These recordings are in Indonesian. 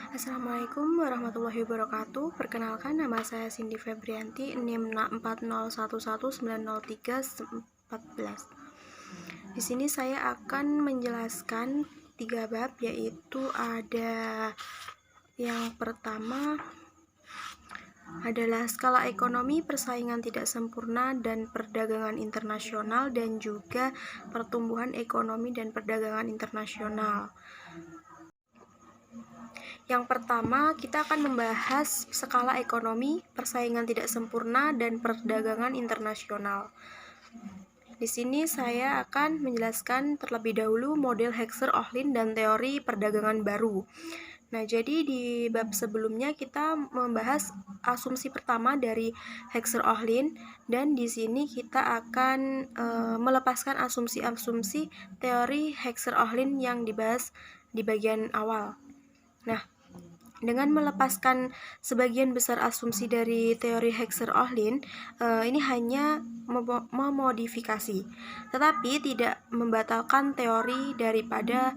Assalamualaikum warahmatullahi wabarakatuh. Perkenalkan, nama saya Cindy Febrianti, NIM 4011900314. Di sini saya akan menjelaskan 3 bab, yaitu ada yang pertama adalah skala ekonomi, persaingan tidak sempurna, dan perdagangan internasional, dan juga pertumbuhan ekonomi dan perdagangan internasional. Yang pertama, kita akan membahas skala ekonomi, persaingan tidak sempurna, dan perdagangan internasional. Di sini saya akan menjelaskan terlebih dahulu model Heckscher-Ohlin dan teori perdagangan baru. Nah, jadi di bab sebelumnya kita membahas asumsi pertama dari Heckscher-Ohlin, dan di sini kita akan melepaskan asumsi-asumsi teori Heckscher-Ohlin yang dibahas di bagian awal. Nah, dengan melepaskan sebagian besar asumsi dari teori Heckscher-Ohlin, ini hanya memodifikasi, tetapi tidak membatalkan teori daripada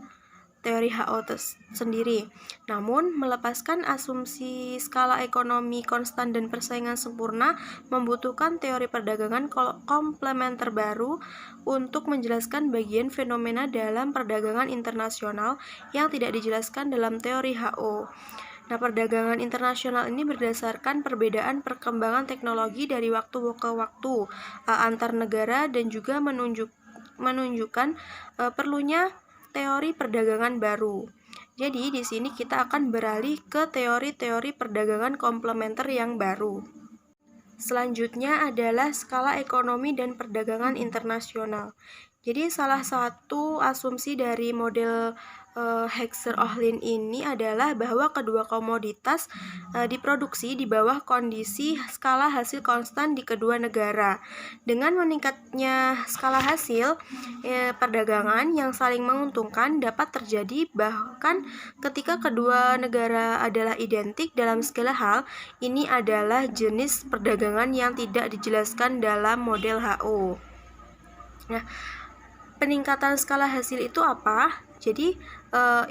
teori HO sendiri. Namun, melepaskan asumsi skala ekonomi konstan dan persaingan sempurna membutuhkan teori perdagangan komplementer baru untuk menjelaskan bagian fenomena dalam perdagangan internasional yang tidak dijelaskan dalam teori HO. Nah, perdagangan internasional ini berdasarkan perbedaan perkembangan teknologi dari waktu ke waktu antar negara, dan juga menunjukkan perlunya teori perdagangan baru. Jadi di sini kita akan beralih ke teori-teori perdagangan komplementer yang baru. Selanjutnya adalah skala ekonomi dan perdagangan internasional. Jadi salah satu asumsi dari model Heckscher-Ohlin ini adalah bahwa kedua komoditas diproduksi di bawah kondisi skala hasil konstan di kedua negara. Dengan meningkatnya skala hasil perdagangan yang saling menguntungkan dapat terjadi bahkan ketika kedua negara adalah identik dalam segala hal. Ini adalah jenis perdagangan yang tidak dijelaskan dalam model HO. Nah, peningkatan skala hasil itu apa? Jadi,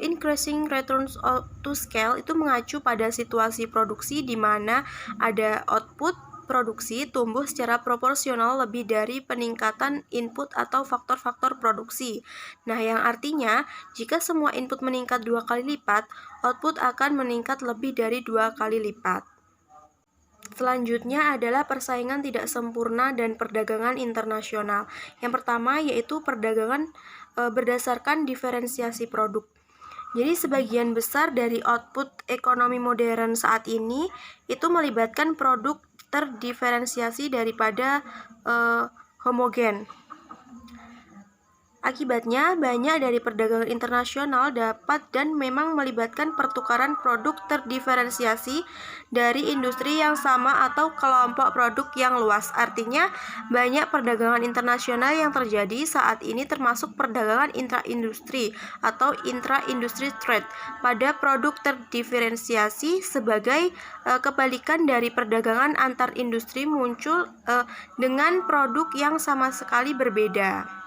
increasing returns to scale itu mengacu pada situasi produksi di mana ada output produksi tumbuh secara proporsional lebih dari peningkatan input atau faktor-faktor produksi. Nah, yang artinya, jika semua input meningkat 2 kali lipat, output akan meningkat lebih dari 2 kali lipat. Selanjutnya adalah persaingan tidak sempurna dan perdagangan internasional. Yang pertama yaitu perdagangan berdasarkan diferensiasi produk. Jadi sebagian besar dari output ekonomi modern saat ini itu melibatkan produk terdiferensiasi daripada homogen. Akibatnya, banyak dari perdagangan internasional dapat dan memang melibatkan pertukaran produk terdiferensiasi dari industri yang sama atau kelompok produk yang luas. Artinya, banyak perdagangan internasional yang terjadi saat ini termasuk perdagangan intra-industri atau intra-industri trade pada produk terdiferensiasi sebagai kebalikan dari perdagangan antar industri muncul dengan produk yang sama sekali berbeda.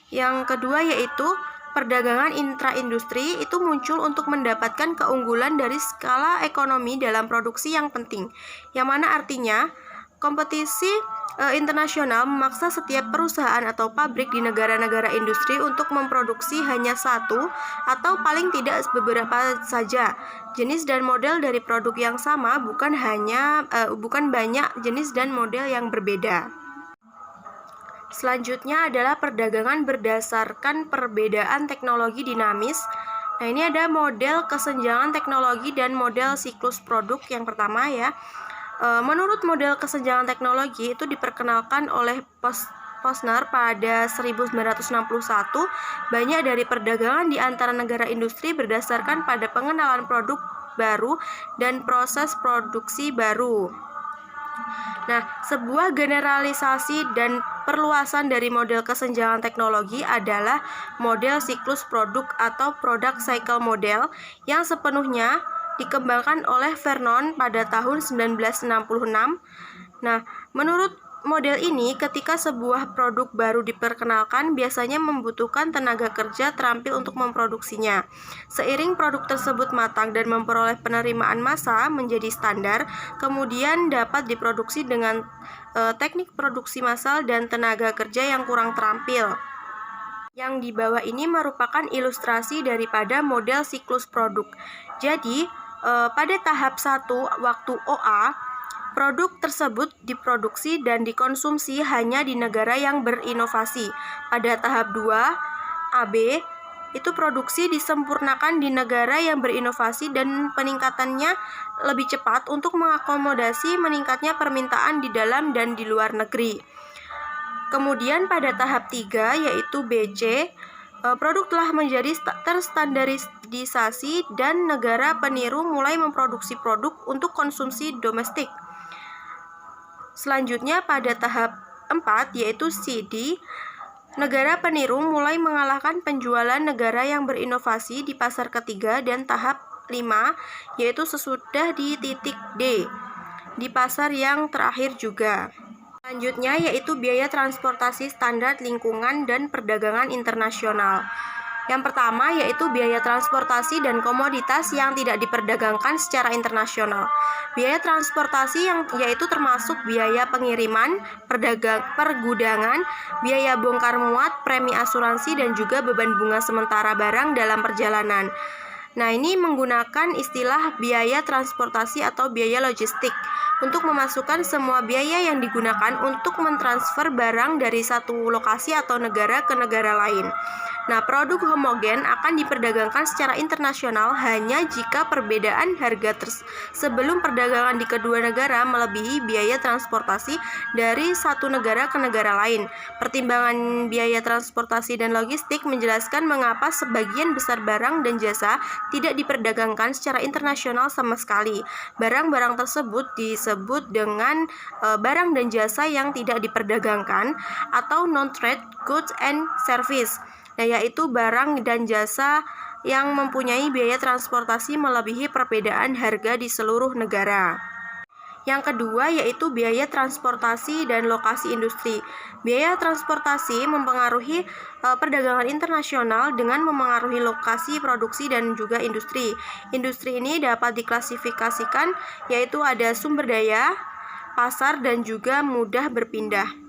Yang kedua yaitu perdagangan intra-industri itu muncul untuk mendapatkan keunggulan dari skala ekonomi dalam produksi yang penting, yang mana artinya kompetisi internasional memaksa setiap perusahaan atau pabrik di negara-negara industri untuk memproduksi hanya satu atau paling tidak beberapa saja jenis dan model dari produk yang sama, bukan banyak jenis dan model yang berbeda. Selanjutnya adalah perdagangan berdasarkan perbedaan teknologi dinamis. Nah, ini ada model kesenjangan teknologi dan model siklus produk. Yang pertama ya, menurut model kesenjangan teknologi itu diperkenalkan oleh Posner pada 1961. Banyak dari perdagangan di antara negara industri berdasarkan pada pengenalan produk baru dan proses produksi baru. Nah, sebuah generalisasi dan perluasan dari model kesenjangan teknologi adalah model siklus produk atau product cycle model yang sepenuhnya dikembangkan oleh Vernon pada tahun 1966. Nah, menurut model ini, ketika sebuah produk baru diperkenalkan, biasanya membutuhkan tenaga kerja terampil untuk memproduksinya. Seiring produk tersebut matang dan memperoleh penerimaan massa menjadi standar, kemudian dapat diproduksi dengan teknik produksi massal dan tenaga kerja yang kurang terampil. Yang di bawah ini merupakan ilustrasi daripada model siklus produk. Jadi, pada tahap 1 waktu OA, produk tersebut diproduksi dan dikonsumsi hanya di negara yang berinovasi. Pada tahap 2, AB, itu produksi disempurnakan di negara yang berinovasi dan peningkatannya lebih cepat untuk mengakomodasi meningkatnya permintaan di dalam dan di luar negeri. Kemudian pada tahap 3 yaitu BC, produk telah menjadi terstandarisasi dan negara peniru mulai memproduksi produk untuk konsumsi domestik. Selanjutnya pada tahap 4 yaitu CD, negara peniru mulai mengalahkan penjualan negara yang berinovasi di pasar ketiga, dan tahap 5 yaitu sesudah di titik D di pasar yang terakhir juga. Selanjutnya yaitu biaya transportasi standar lingkungan dan perdagangan internasional. Yang pertama yaitu biaya transportasi dan komoditas yang tidak diperdagangkan secara internasional. Biaya transportasi yang yaitu termasuk biaya pengiriman, pergudangan, biaya bongkar muat, premi asuransi, dan juga beban bunga sementara barang dalam perjalanan. Nah, ini menggunakan istilah biaya transportasi atau biaya logistik untuk memasukkan semua biaya yang digunakan untuk mentransfer barang dari satu lokasi atau negara ke negara lain. Nah, produk homogen akan diperdagangkan secara internasional hanya jika perbedaan harga sebelum perdagangan di kedua negara melebihi biaya transportasi dari satu negara ke negara lain. Pertimbangan biaya transportasi dan logistik menjelaskan mengapa sebagian besar barang dan jasa tidak diperdagangkan secara internasional sama sekali. Barang-barang tersebut disebut dengan barang dan jasa yang tidak diperdagangkan atau non-trade goods and service. Nah, yaitu barang dan jasa yang mempunyai biaya transportasi melebihi perbedaan harga di seluruh negara. Yang kedua yaitu biaya transportasi dan lokasi industri. Biaya transportasi mempengaruhi perdagangan internasional dengan memengaruhi lokasi produksi dan juga industri. Industri ini dapat diklasifikasikan yaitu ada sumber daya, pasar, dan juga mudah berpindah.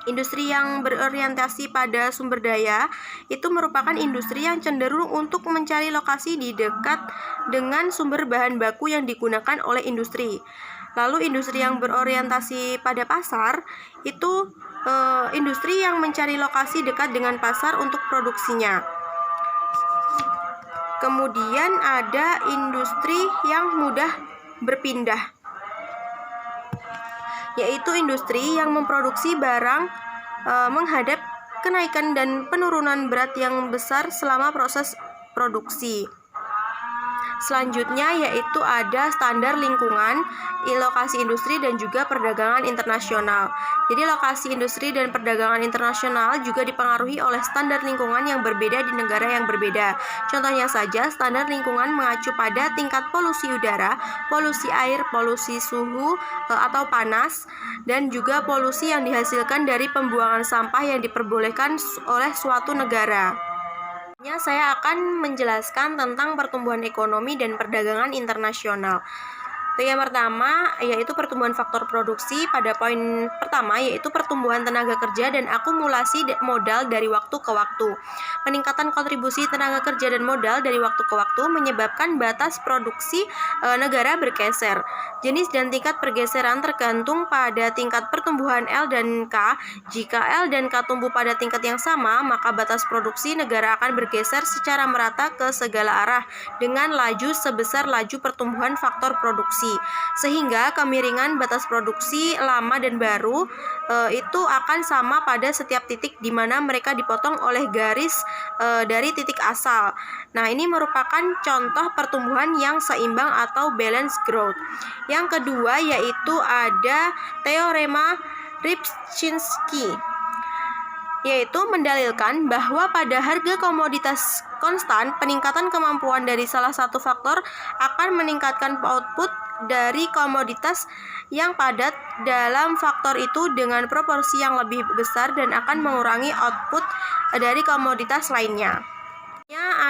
Industri yang berorientasi pada sumber daya itu merupakan industri yang cenderung untuk mencari lokasi di dekat dengan sumber bahan baku yang digunakan oleh industri. Lalu industri yang berorientasi pada pasar itu industri yang mencari lokasi dekat dengan pasar untuk produksinya. Kemudian ada industri yang mudah berpindah, yaitu industri yang memproduksi barang menghadap kenaikan dan penurunan berat yang besar selama proses produksi. Selanjutnya yaitu ada standar lingkungan, lokasi industri, dan juga perdagangan internasional. Jadi lokasi industri dan perdagangan internasional juga dipengaruhi oleh standar lingkungan yang berbeda di negara yang berbeda. Contohnya saja, standar lingkungan mengacu pada tingkat polusi udara, polusi air, polusi suhu atau panas, dan juga polusi yang dihasilkan dari pembuangan sampah yang diperbolehkan oleh suatu negara. Saya akan menjelaskan tentang pertumbuhan ekonomi dan perdagangan internasional. Yang pertama yaitu pertumbuhan faktor produksi. Pada poin pertama yaitu pertumbuhan tenaga kerja dan akumulasi modal dari waktu ke waktu. Peningkatan kontribusi tenaga kerja dan modal dari waktu ke waktu menyebabkan batas produksi negara bergeser. Jenis dan tingkat pergeseran tergantung pada tingkat pertumbuhan L dan K. Jika L dan K tumbuh pada tingkat yang sama, maka batas produksi negara akan bergeser secara merata ke segala arah dengan laju sebesar laju pertumbuhan faktor produksi. Sehingga kemiringan batas produksi lama dan baru itu akan sama pada setiap titik di mana mereka dipotong oleh garis dari titik asal. Nah, ini merupakan contoh pertumbuhan yang seimbang atau balanced growth. Yang kedua yaitu ada teorema Ripczynski, yaitu mendalilkan bahwa pada harga komoditas konstan, peningkatan kemampuan dari salah satu faktor akan meningkatkan output dari komoditas yang padat dalam faktor itu dengan proporsi yang lebih besar dan akan mengurangi output dari komoditas lainnya.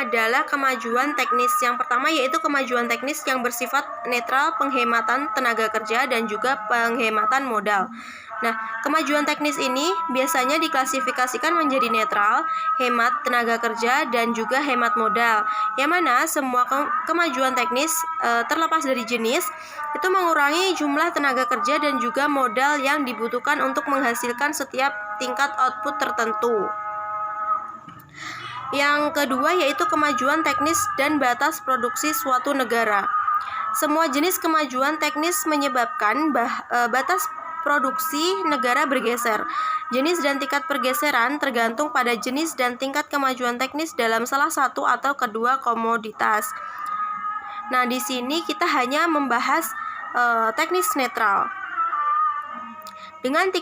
Adalah kemajuan teknis. Yang pertama yaitu kemajuan teknis yang bersifat netral, penghematan tenaga kerja dan juga penghematan modal. Nah, kemajuan teknis ini biasanya diklasifikasikan menjadi netral, hemat tenaga kerja dan juga hemat modal. Yang mana semua kemajuan teknis terlepas dari jenis itu mengurangi jumlah tenaga kerja dan juga modal yang dibutuhkan untuk menghasilkan setiap tingkat output tertentu. Yang kedua yaitu kemajuan teknis dan batas produksi suatu negara. Semua jenis kemajuan teknis menyebabkan batas produksi negara bergeser. Jenis dan tingkat pergeseran tergantung pada jenis dan tingkat kemajuan teknis dalam salah satu atau kedua komoditas. Nah, di sini kita hanya membahas teknis netral. Dengan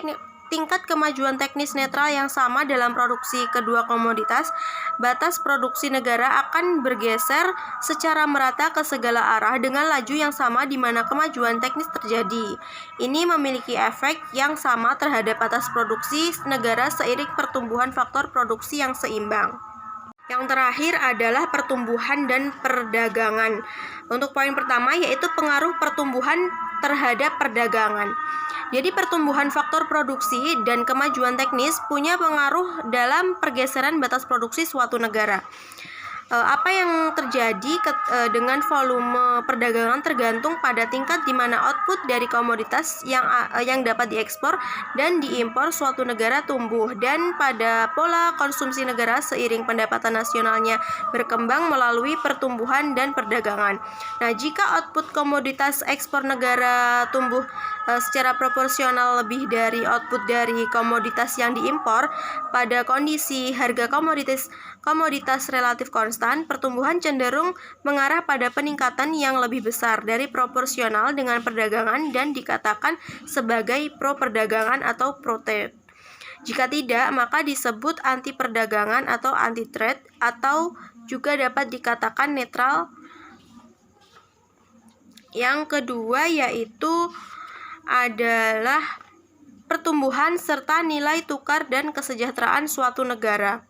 tingkat kemajuan teknis netral yang sama dalam produksi kedua komoditas, batas produksi negara akan bergeser secara merata ke segala arah dengan laju yang sama di mana kemajuan teknis terjadi. Ini memiliki efek yang sama terhadap batas produksi negara seiring pertumbuhan faktor produksi yang seimbang. Yang terakhir adalah pertumbuhan dan perdagangan. Untuk poin pertama yaitu pengaruh pertumbuhan terhadap perdagangan. Jadi pertumbuhan faktor produksi dan kemajuan teknis punya pengaruh dalam pergeseran batas produksi suatu negara. Apa yang terjadi dengan volume perdagangan tergantung pada tingkat di mana output dari komoditas yang dapat diekspor dan diimpor suatu negara tumbuh dan pada pola konsumsi negara seiring pendapatan nasionalnya berkembang melalui pertumbuhan dan perdagangan. Nah, jika output komoditas ekspor negara tumbuh secara proporsional lebih dari output dari komoditas yang diimpor, pada kondisi harga komoditas relatif konstan, pertumbuhan cenderung mengarah pada peningkatan yang lebih besar dari proporsional dengan perdagangan dan dikatakan sebagai pro-perdagangan atau pro-trade. Jika tidak, maka disebut anti-perdagangan atau anti-trade atau juga dapat dikatakan netral. Yang kedua yaitu adalah pertumbuhan serta nilai tukar dan kesejahteraan suatu negara.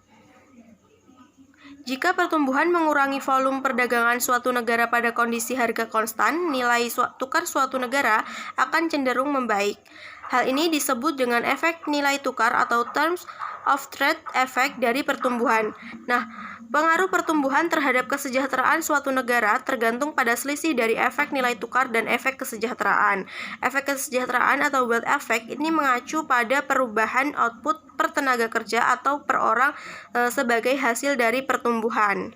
Jika pertumbuhan mengurangi volume perdagangan suatu negara pada kondisi harga konstan, nilai tukar suatu negara akan cenderung membaik. Hal ini disebut dengan efek nilai tukar atau terms of trade effect dari pertumbuhan. Nah, pengaruh pertumbuhan terhadap kesejahteraan suatu negara tergantung pada selisih dari efek nilai tukar dan efek kesejahteraan. Efek kesejahteraan atau wealth effect ini mengacu pada perubahan output per tenaga kerja atau per orang sebagai hasil dari pertumbuhan.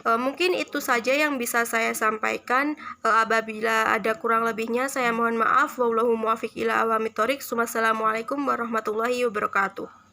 Mungkin itu saja yang bisa saya sampaikan. Apabila ada kurang lebihnya saya mohon maaf. Wallahu muwaffiq ila aqwamit thoriq. Wassalamualaikum warahmatullahi wabarakatuh.